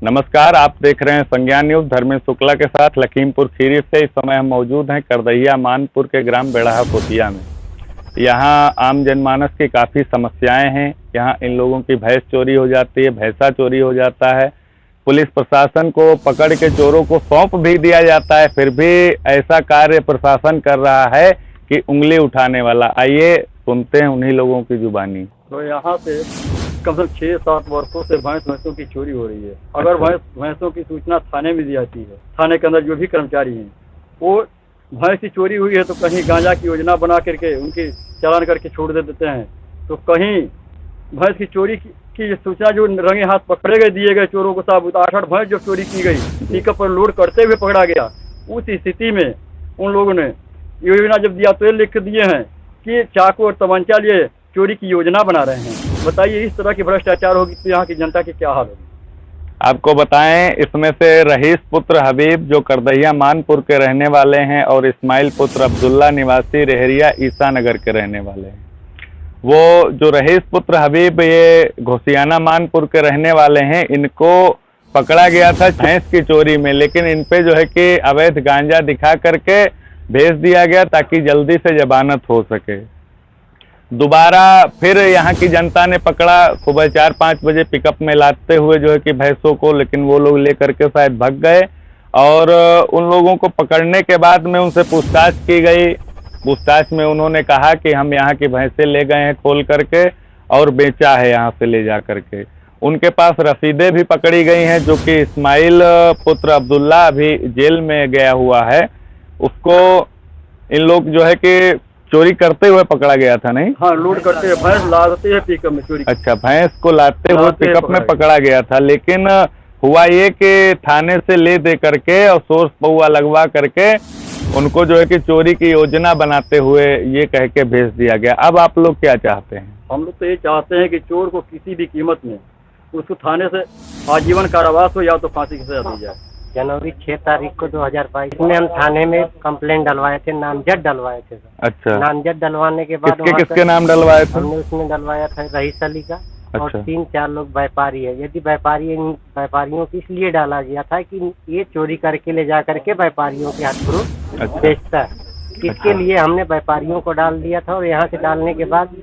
नमस्कार, आप देख रहे हैं संज्ञान न्यूज। धर्मेंद्र शुक्ला के साथ लखीमपुर खीरी से। इस समय हम मौजूद हैं करदहिया मानपुर के ग्राम बेड़ाहा पोतिया में। यहाँ आम जनमानस की काफ़ी समस्याएं हैं। यहाँ इन लोगों की भैंस चोरी हो जाती है, भैंसा चोरी हो जाता है। पुलिस प्रशासन को पकड़ के चोरों को सौंप भी दिया जाता है, फिर भी ऐसा कार्य प्रशासन कर रहा है कि उंगली उठाने वाला। आइए सुनते हैं उन्हीं लोगों की जुबानी। तो यहाँ पे कम से कम 6-7 वर्षों से भैंसों की चोरी हो रही है। अगर भैंसों की सूचना थाने में दी जाती है, थाने के अंदर जो भी कर्मचारी हैं वो भैंस की चोरी हुई है तो कहीं गांजा की योजना बना करके उनकी चालान करके छोड़ देते हैं, तो कहीं भैंस की चोरी की सूचना जो रंगे हाथ पकड़े गए, दिए गए चोरों को साबुत 8 भैंस जो चोरी की गई पिकअप पर लोड करते हुए पकड़ा गया। उस स्थिति में उन लोगों ने योजना जब दिया तो ये लिख दिए हैं कि चाकू और तमंचा लिए चोरी की योजना बना रहे हैं। बताइए, इस तरह की भ्रष्टाचार होगी तो यहाँ की जनता की क्या हाल होगी। आपको बताएं, इसमें से रईस पुत्र हबीब जो करदहिया मानपुर के रहने वाले हैं और इस्माइल पुत्र अब्दुल्ला निवासी रेहरिया ईसा नगर के रहने वाले हैं। वो जो रईस पुत्र हबीब ये घोसियाना मानपुर के रहने वाले हैं, इनको पकड़ा गया था भैंस की चोरी में, लेकिन इन पे जो है कि अवैध गांजा दिखा करके भेज दिया गया ताकि जल्दी से जमानत हो सके। दोबारा फिर यहाँ की जनता ने पकड़ा सुबह 4-5 बजे पिकअप में लाते हुए जो है कि भैंसों को, लेकिन वो लोग लेकर के शायद भाग गए। और उन लोगों को पकड़ने के बाद में उनसे पूछताछ की गई। पूछताछ में उन्होंने कहा कि हम यहाँ की भैंसें ले गए हैं खोल करके और बेचा है यहाँ से ले जा करके। उनके पास रसीदें भी पकड़ी गई हैं, जो कि इस्माइल पुत्र अब्दुल्ला अभी जेल में गया हुआ है, उसको इन लोग जो है कि चोरी करते हुए पकड़ा गया था। नहीं, हाँ, लोड करते हुए भैंस लाते हैं पिकअप में चोरी। अच्छा, भैंस को लाते हुए पिकअप में पकड़ा गया था। लेकिन हुआ ये कि थाने से ले दे करके और सोर्स पौआ लगवा करके उनको जो है कि चोरी की योजना बनाते हुए ये कह के भेज दिया गया। अब आप लोग क्या चाहते हैं? हम लोग तो ये चाहते हैं कि चोर को किसी भी कीमत में उसको थाने से आजीवन कारावास हो या तो फांसी की सजा दी जाए। जनवरी 6 तारीख को 2022 में हम थाने में कंप्लेंट डलवाए थे, नामजद डलवाए थे। अच्छा, नामजद डलवाने के बाद किसके नाम डलवाए थे? हमने उसमें डलवाया था रईस अली का। अच्छा। और 3-4 लोग व्यापारी है। यदि व्यापारियों को इसलिए डाला गया था कि ये चोरी करके ले जा करके व्यापारियों के हाथ थ्रू बेचता है। इसके लिए हमने व्यापारियों को डाल दिया था। और यहाँ से डालने के बाद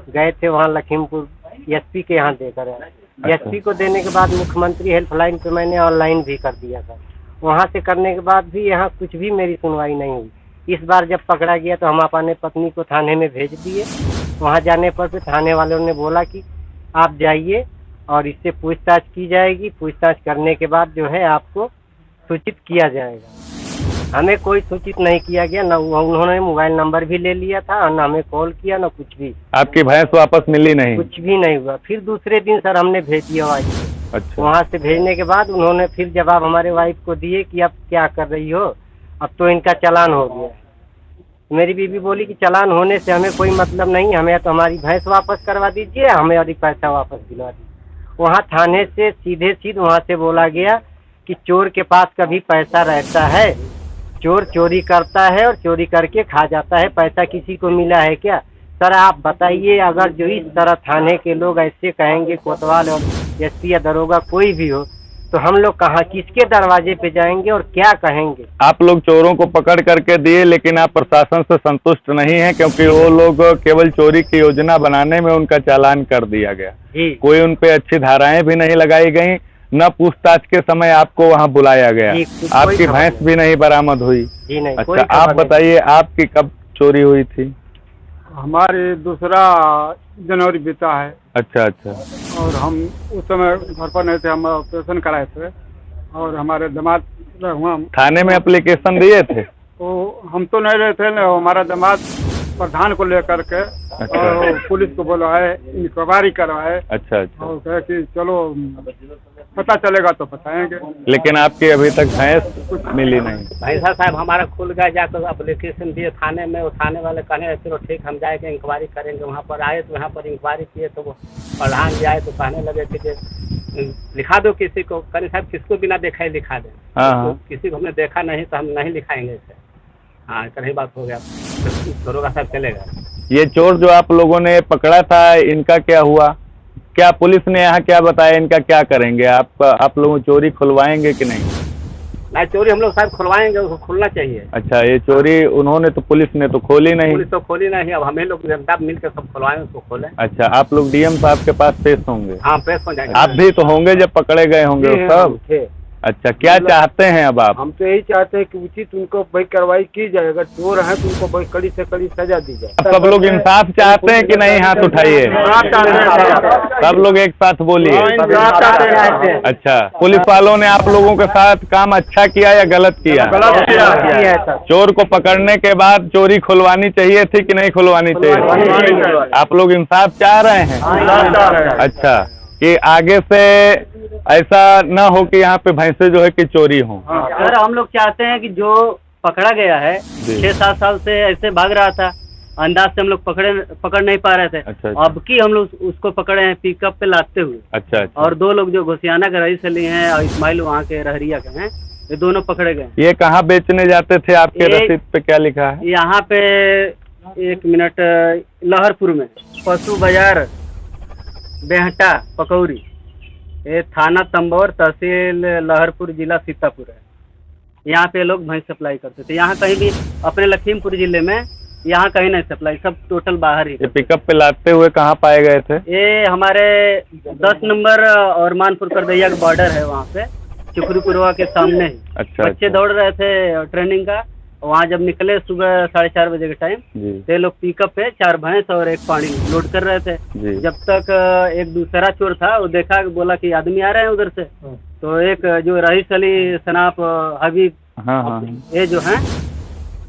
गए थे वहाँ लखीमपुर एसपी के यहाँ देकर आए। एसपी को देने के बाद मुख्यमंत्री हेल्पलाइन पे मैंने ऑनलाइन भी कर दिया था। वहाँ से करने के बाद भी यहाँ कुछ भी मेरी सुनवाई नहीं हुई। इस बार जब पकड़ा गया तो हम अपने पत्नी को थाने में भेज दिए। वहाँ जाने पर फिर थाने वालों ने बोला कि आप जाइए और इससे पूछताछ की जाएगी। पूछताछ करने के बाद जो है आपको सूचित किया जाएगा। हमें कोई सूचित नहीं किया गया, न उन्होंने मोबाइल नंबर भी ले लिया था, न हमें कॉल किया, न कुछ भी। आपकी भैंस वापस मिली नहीं? कुछ भी नहीं हुआ। फिर दूसरे दिन सर हमने भेज दिया वाइफ को। अच्छा। वहाँ से भेजने के बाद उन्होंने फिर जवाब हमारे वाइफ को दिए कि अब क्या कर रही हो, अब तो इनका चालान हो गया। मेरी बीवी बोली कि चालान होने से हमें कोई मतलब नहीं, हमें तो हमारी भैंस वापस करवा दीजिए, हमें अधिक पैसा वापस दिलवा दीजिए। वहाँ थाने से सीधे वहाँ से बोला गया कि चोर के पास कभी पैसा रहता है, चोर चोरी करता है और चोरी करके खा जाता है, पैसा किसी को मिला है क्या? सर आप बताइए, अगर जो इस तरह थाने के लोग ऐसे कहेंगे, कोतवाल और एसपी या दरोगा कोई भी हो, तो हम लोग कहाँ किसके दरवाजे पे जाएंगे और क्या कहेंगे? आप लोग चोरों को पकड़ करके दिए, लेकिन आप प्रशासन से संतुष्ट नहीं हैं, क्योंकि वो लोग केवल चोरी की योजना बनाने में उनका चालान कर दिया गया। कोई उन पे अच्छी धाराएं भी नहीं लगाई गई, न पूछताछ के समय आपको वहाँ बुलाया गया, आपकी भैंस भी नहीं बरामद हुई। जी नहीं। अच्छा, आप बताइए आपकी कब चोरी हुई थी? हमारे 2 जनवरी बीता है। अच्छा अच्छा। और हम उस समय घर पर नहीं थे, हम ऑपरेशन कराए थे और हमारे दामाद हुआ। थाने में एप्लीकेशन दिए थे? तो हम तो नहीं रहे थे ना, हमारा दामाद प्रधान को लेकर के और पुलिस को बुलाए, इंक्वायरी करवाए। अच्छा अच्छा। और कहे कि चलो पता चलेगा तो बताएंगे। लेकिन आपकी अभी तक भैंस मिली नहीं? भैंसा साहब हमारा खुल गया, जाकर एप्लीकेशन दिए थाने में। वो थाने वाले कहने चलो ठीक हम जाएंगे इंक्वायरी करेंगे। वहाँ पर आए तो वहाँ पर इंक्वायरी किए तो वो प्रधान जी आए तो कहने लगे कि लिखा दो किसी को। कहने साहब किसको बिना देखा ही लिखा दें। तो किसी को हमने देखा नहीं तो हम नहीं लिखाएंगे इसे। हाँ, कहीं बात हो गया, दरोगा साहब चले गए। ये चोर जो आप लोगों ने पकड़ा था, इनका क्या हुआ? क्या पुलिस ने यहाँ क्या बताया, इनका क्या करेंगे? आप लोग चोरी खुलवाएंगे कि नहीं? नहीं, चोरी हम लोग साहब खुलवाएंगे, उसको खुलना चाहिए। अच्छा, ये चोरी उन्होंने तो, पुलिस ने तो खोली नहीं। पुलिस तो खोली नहीं, अब हमें लोग जनता मिलकर सब खुलवाएं, उसको खोलें। अच्छा, आप लोग डीएम साहब के पास पेश होंगे? हाँ, पेश हो जाएंगे। आप भी तो होंगे जब पकड़े गए होंगे वो सब। अच्छा, क्या चाहते हैं अब आप? हम तो यही चाहते हैं कि उचित उनको भाई कार्रवाई की जाए, अगर चोर है तो उनको भाई कड़ी से कड़ी सजा दी जाए। सब लोग इंसाफ चाहते हैं कि नहीं? हाथ उठाइए, सब लोग एक साथ बोलिए। अच्छा, पुलिस वालों ने आप लोगों के साथ काम अच्छा किया या गलत किया? गलत किया। चोर को पकड़ने के बाद चोरी खुलवानी चाहिए थी कि नहीं खुलवानी चाहिए? आप लोग इंसाफ चाह रहे हैं? अच्छा, कि आगे से ऐसा न हो कि यहाँ पे भैंसे जो है कि चोरी हो। सर, हम लोग चाहते हैं कि जो पकड़ा गया है 6-7 साल से ऐसे भाग रहा था, अंदाज से हम लोग पकड़ नहीं पा रहे थे। अच्छा। अब की हम लोग उसको पकड़े हैं पिकअप पे लादते हुए। अच्छा। और 2 लोग जो घोसियाना के रईस अली हैं और इस्माइल वहाँ के रहरिया के हैं, ये दोनों पकड़े गए। ये कहाँ बेचने जाते थे? आपके रसीद पे क्या लिखा है? यहाँ पे 1 मिनट, लहरपुर में पशु बाजार बेहटा पकौरी, ये थाना तंबौर, तहसील लहरपुर, जिला सीतापुर है। यहाँ पे लोग भैंस सप्लाई करते थे। यहाँ कहीं भी अपने लखीमपुर जिले में यहाँ कहीं नहीं सप्लाई, सब टोटल बाहर ही। ये पिकअप पे लादते हुए कहाँ पाए गए थे? ये हमारे 10 नंबर और मानपुर करदैया का बॉर्डर है, वहाँ पे चुकरीपुरवा के सामने ही। अच्छा। बच्चे दौड़ रहे थे ट्रेनिंग का, वहाँ जब निकले सुबह 4:30 बजे के टाइम, तो लोग पिकअप पे 4 भैंस और 1 पानी लोड कर रहे थे। जब तक एक दूसरा चोर था, वो देखा, बोला कि आदमी आ रहे हैं उधर से, तो एक जो रईस अली सनाप हबीब, ये जो हैं,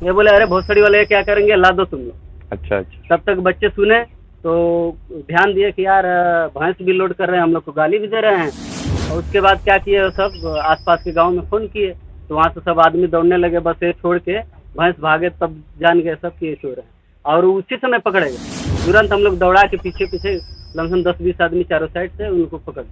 ये बोले अरे भोसड़ी वाले क्या करेंगे, ला दो तुम लोग। अच्छा। तब तक बच्चे सुने तो ध्यान दिए कि यार भैंस भी लोड कर रहे हैं, हम लोग को गाली भी दे रहे हैं। और उसके बाद क्या किए, सब आसपास के गांव में फोन किए, तो वहाँ से सब आदमी दौड़ने लगे, बस ये छोड़ के भैंस भागे, तब जान गए सब कि ये चोर है। और उसी समय पकड़े गए। तुरंत हम लोग दौड़ा के पीछे लमसम 10-20 आदमी चारों साइड से उनको पकड़।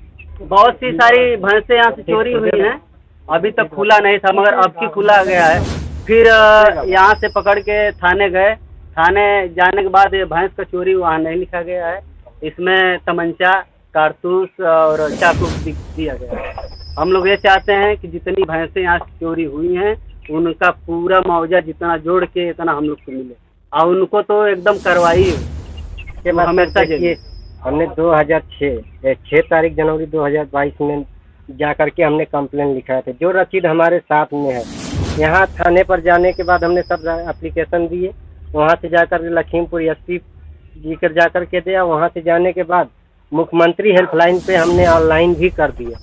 बहुत सी सारी भैंसें यहाँ से चोरी हुई हैं, अभी तक खुला नहीं था, मगर अब की खुला गया है। फिर यहाँ से पकड़ के थाने गए, थाने जाने के बाद ये भैंस का चोरी वहाँ नहीं लिखा गया है, इसमें तमंचा, कारतूस और चाकू दिया गया है। हम लोग ये चाहते हैं कि जितनी भैंसें यहाँ चोरी हुई हैं, उनका पूरा मुआवजा जितना जोड़ के इतना हम लोग को मिले, और उनको तो एकदम कार्रवाई हो। हमेशा ये हमने 6 तारीख जनवरी 2022 में जा करके हमने कंप्लेन लिखा था, जो रसीद हमारे साथ में है। यहाँ थाने पर जाने के बाद हमने सब एप्लीकेशन दिए, वहाँ से जाकर लखीमपुर एसपी जी कर जाकर के दिया, वहाँ से जाने के बाद मुख्यमंत्री हेल्पलाइन पे हमने ऑनलाइन भी कर दिया।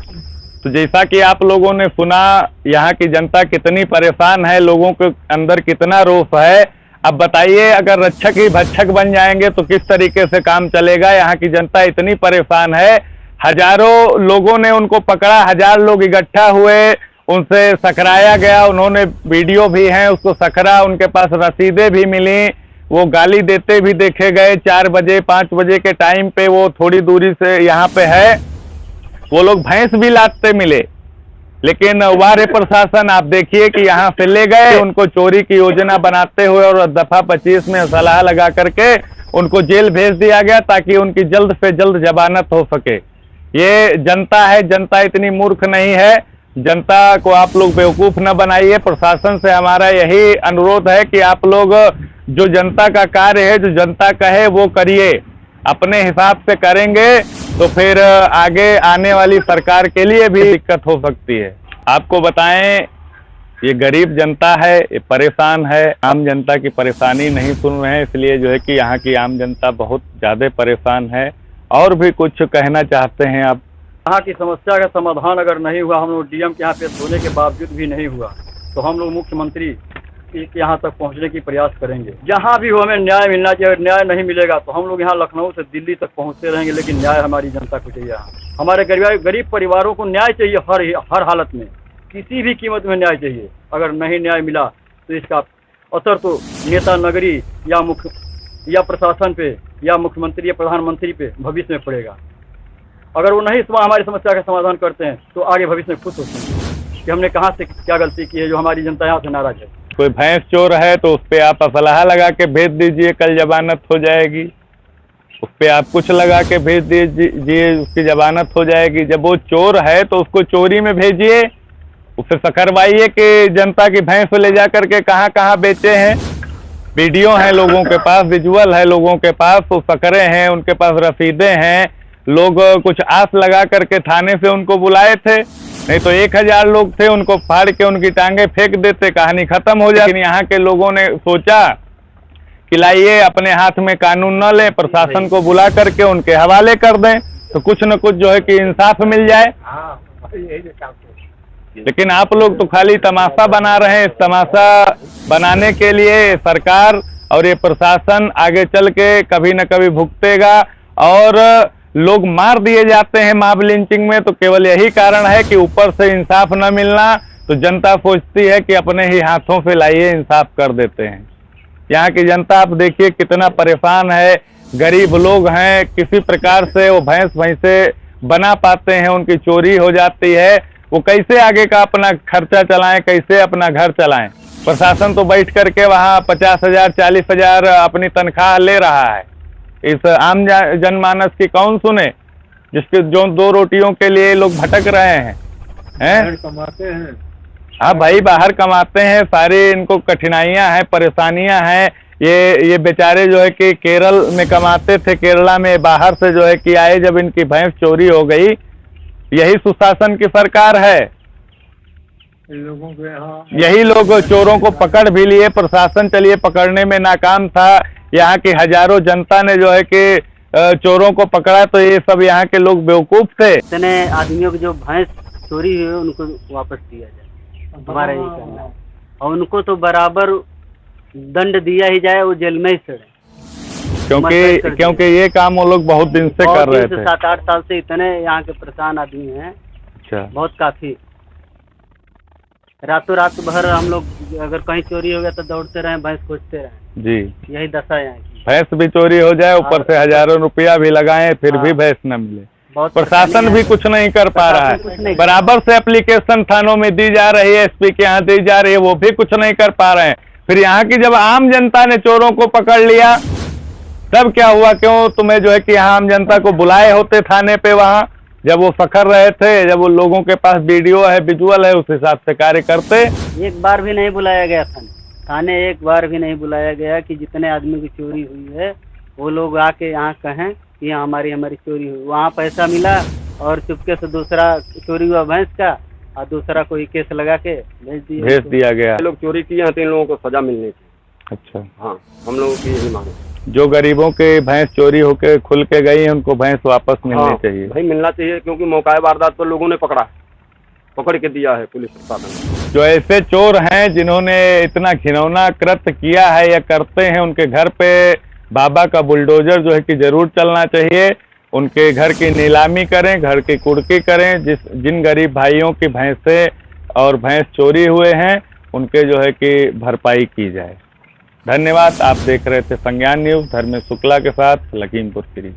तो जैसा कि आप लोगों ने सुना, यहाँ की जनता कितनी परेशान है, लोगों के अंदर कितना रोष है। अब बताइए, अगर रक्षक ही भक्षक बन जाएंगे तो किस तरीके से काम चलेगा? यहाँ की जनता इतनी परेशान है, हजारों लोगों ने उनको पकड़ा, 1000 लोग इकट्ठा हुए, उनसे सकराया गया, उन्होंने वीडियो भी हैं, उसको सकरा, उनके पास रसीदें भी मिली, वो गाली देते भी देखे गए। 4 बजे 5 बजे के टाइम पे वो थोड़ी दूरी से यहाँ पे है, वो लोग भैंस भी लादते मिले, लेकिन वारे प्रशासन आप देखिए कि यहाँ से ले गए, उनको चोरी की योजना बनाते हुए और दफा 25 में सलाह लगा करके उनको जेल भेज दिया गया, ताकि उनकी जल्द से जल्द जमानत हो सके। ये जनता है, जनता इतनी मूर्ख नहीं है, जनता को आप लोग बेवकूफ न बनाइए। प्रशासन से हमारा यही अनुरोध है कि आप लोग जो जनता का कार्य है, जो जनता कहे वो करिए, अपने हिसाब से करेंगे तो फिर आगे आने वाली सरकार के लिए भी दिक्कत हो सकती है। आपको बताएं, ये गरीब जनता है, ये परेशान है, आम जनता की परेशानी नहीं सुन रहे हैं, इसलिए जो है कि यहाँ की आम जनता बहुत ज़्यादा परेशान है। और भी कुछ कहना चाहते हैं आप? यहाँ की समस्या का समाधान अगर नहीं हुआ, हम लोग डीएम के यहाँ पेश होने के बावजूद भी नहीं हुआ, तो हम लोग मुख्यमंत्री के यहाँ तक पहुँचने की प्रयास करेंगे। जहाँ भी हो हमें न्याय मिलना चाहिए, अगर न्याय नहीं मिलेगा तो हम लोग यहाँ लखनऊ से दिल्ली तक पहुँचते रहेंगे, लेकिन न्याय हमारी जनता को चाहिए। हमारे गरीब परिवारों को न्याय चाहिए, हर हालत में, किसी भी कीमत में न्याय चाहिए। अगर नहीं न्याय मिला तो इसका असर तो नेता नगरी या प्रशासन पे या मुख्यमंत्री या प्रधानमंत्री पे भविष्य में पड़ेगा। अगर वो नहीं हमारी समस्या का समाधान करते हैं तो आगे भविष्य में खुश होते हैं कि हमने कहाँ से क्या गलती की है जो हमारी जनता यहाँ से नाराज है। कोई भैंस चोर है तो उस पर आप असलाह लगा के भेज दीजिए, कल जमानत हो जाएगी। उस पे आप कुछ लगा के भेज दीजिए, उसकी जमानत हो जाएगी। जब वो चोर है तो उसको चोरी में भेजिए, उससे सकरवाइए कि जनता की भैंस ले जा करके कहाँ कहाँ बेचे हैं। वीडियो है लोगों के पास, विजुअल है लोगों के पास, तो सकरे हैं, उनके पास रसीदें हैं। लोग कुछ आस लगा करके थाने से उनको बुलाए थे, नहीं तो 1000 लोग थे, उनको फाड़ के उनकी टांगे फेंक देते, कहानी खत्म हो जाती। यहाँ के लोगों ने सोचा कि लाइए अपने हाथ में कानून न लें, प्रशासन को बुला करके उनके हवाले कर दें, तो कुछ न कुछ जो है कि इंसाफ मिल जाए। लेकिन आप लोग तो खाली तमाशा बना रहे हैं। इस तमाशा बनाने के लिए सरकार और ये प्रशासन आगे चल के कभी न कभी भुगतेगा, और लोग मार दिए जाते हैं मॉब लिंचिंग में, तो केवल यही कारण है कि ऊपर से इंसाफ न मिलना। तो जनता सोचती है कि अपने ही हाथों से लाइए, इंसाफ कर देते हैं। यहाँ की जनता आप देखिए कितना परेशान है, गरीब लोग हैं, किसी प्रकार से वो भैंसे बना पाते हैं, उनकी चोरी हो जाती है, वो कैसे आगे का अपना खर्चा चलाएं, कैसे अपना घर चलाएं। प्रशासन तो बैठ करके वहाँ 50,000 40,000 अपनी तनख्वाह ले रहा है। इस आम जनमानस की कौन सुने, जिसके जो 2 रोटियों के लिए लोग भटक रहे हैं कमाते हैं। हाँ भाई, बाहर कमाते हैं, सारी इनको कठिनाइयां हैं, परेशानियां हैं। ये बेचारे जो है कि केरल में कमाते थे, केरला में बाहर से जो है कि आए, जब इनकी भैंस चोरी हो गई, यही सुशासन की सरकार है। लोगों के यहाँ यही लोग चोरों को पकड़ भी लिए, प्रशासन चलिए पकड़ने में नाकाम था। यहाँ की हजारों जनता ने जो है कि चोरों को पकड़ा, तो ये सब यहाँ के लोग बेवकूफ थे। इतने आदमियों की जो भैंस चोरी हुई है उनको वापस दिया जाए, हमारा यही कहना है। और उनको तो बराबर दंड दिया ही जाए, वो जेल में ही सड़े। क्योंकि ये काम वो लोग बहुत दिन से कर रहे थे। 7-8 साल से इतने यहाँ के परेशान आदमी हैं। अच्छा, बहुत काफी। रातों रात भर हम लोग अगर कहीं चोरी हो गया तो दौड़ते रहे, भैंस खोजते रहे जी। यही दशा है यहाँ की। भैंस भी चोरी हो जाए, ऊपर से हजारों रुपया भी लगाएं, फिर भी भैंस न मिले। प्रशासन भी कुछ नहीं कर पा रहा है। बराबर से एप्लीकेशन थानों में दी जा रही है, एसपी के यहाँ दी जा रही है, वो भी कुछ नहीं कर पा रहे हैं। फिर यहाँ की जब आम जनता ने चोरों को पकड़ लिया, तब क्या हुआ? क्यों तुम्हें जो है कि यहाँ आम जनता को बुलाए होते थाने पे, वहाँ जब वो सखर रहे थे, जब वो लोगों के पास वीडियो है, विजुअल है, उस हिसाब से कार्य करते। एक बार भी नहीं बुलाया गया थाने, एक बार भी नहीं बुलाया गया कि जितने आदमी की चोरी हुई है वो लोग आके यहाँ कहें कि हमारी चोरी हुई। वहाँ पैसा मिला और चुपके से दूसरा चोरी हुआ भैंस का, और दूसरा कोई केस लगा के भेज दिया गया। लोग चोरी किए हैं तो इन लोगों को सजा मिलनी चाहिए। अच्छा, हाँ, हम लोगों की यही मांग है। जो गरीबों के भैंस चोरी होके खुल के गई है, उनको भैंस वापस मिलनी चाहिए। भाई मिलना चाहिए, क्योंकि मौका वारदात पर लोगों ने पकड़ के दिया है पुलिस प्रशासन। जो ऐसे चोर हैं जिन्होंने इतना घिनौना कृत्य किया है या करते हैं, उनके घर पे बाबा का बुलडोजर जो है कि जरूर चलना चाहिए। उनके घर की नीलामी करें, घर की कुर्की करें। जिन गरीब भाइयों की भैंसें और भैंस चोरी हुए हैं, उनके जो है कि भरपाई की जाए। धन्यवाद। आप देख रहे थे संज्ञान न्यूज़, धर्मेश शुक्ला के साथ, लखीमपुर खीरी।